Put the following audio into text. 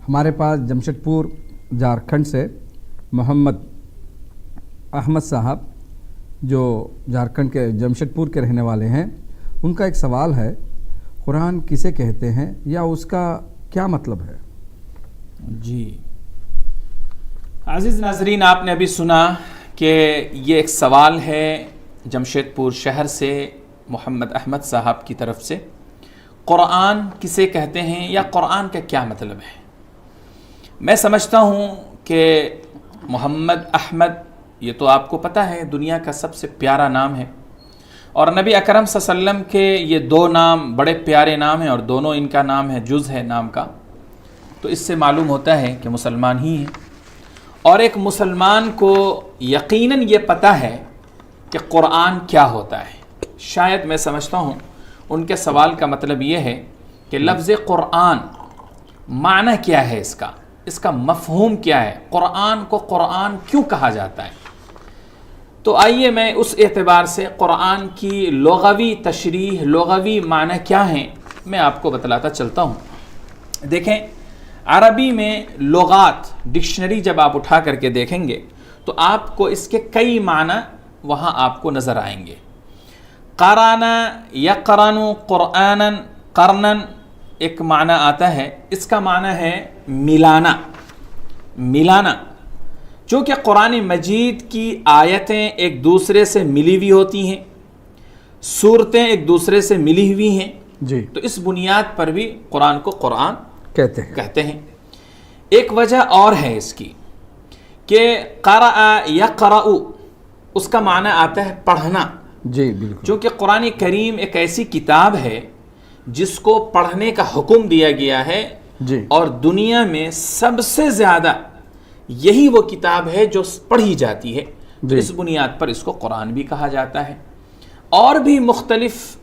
ہمارے پاس جمشید پور جھارکھنڈ سے محمد احمد صاحب جو جھارکھنڈ کے جمشید پور کے رہنے والے ہیں، ان کا ایک سوال ہے، قرآن کسے کہتے ہیں یا اس کا کیا مطلب ہے؟ جی عزیز ناظرین، آپ نے ابھی سنا کہ یہ ایک سوال ہے جمشید پور شہر سے محمد احمد صاحب کی طرف سے، قرآن کسے کہتے ہیں یا قرآن کا کیا مطلب ہے؟ میں سمجھتا ہوں کہ محمد احمد، یہ تو آپ کو پتہ ہے دنیا کا سب سے پیارا نام ہے، اور نبی اکرم صلی اللہ علیہ وسلم کے یہ دو نام بڑے پیارے نام ہیں، اور دونوں ان کا نام ہے جز ہے نام کا، تو اس سے معلوم ہوتا ہے کہ مسلمان ہی ہیں۔ اور ایک مسلمان کو یقیناً یہ پتہ ہے کہ قرآن کیا ہوتا ہے۔ شاید میں سمجھتا ہوں ان کے سوال کا مطلب یہ ہے کہ لفظ قرآن معنی کیا ہے، اس کا مفہوم کیا ہے، قرآن کو قرآن کیوں کہا جاتا ہے۔ تو آئیے میں اس اعتبار سے قرآن کی لغوی تشریح، لغوی معنی کیا ہیں، میں آپ کو بتلاتا چلتا ہوں۔ دیکھیں، عربی میں لغات ڈکشنری جب آپ اٹھا کر کے دیکھیں گے تو آپ کو اس کے کئی معنی وہاں آپ کو نظر آئیں گے۔ قرانا یقرن قرآنا، قرنن ایک معنی آتا ہے، اس کا معنی ہے ملانا، ملانا، چونکہ قرآن مجید کی آیتیں ایک دوسرے سے ملی ہوئی ہوتی ہیں، صورتیں ایک دوسرے سے ملی ہوئی ہیں، جی، تو اس بنیاد پر بھی قرآن کو قرآن کہتے ہیں۔ ایک وجہ اور ہے اس کی کہ قرأ یقرأ، اس کا معنی آتا ہے پڑھنا۔ جی بالکل، چونکہ قرآن کریم ایک ایسی کتاب ہے جس کو پڑھنے کا حکم دیا گیا ہے، جی، اور دنیا میں سب سے زیادہ یہی وہ کتاب ہے جو پڑھی جاتی ہے، جی، اس بنیاد پر اس کو قرآن بھی کہا جاتا ہے۔ اور بھی مختلف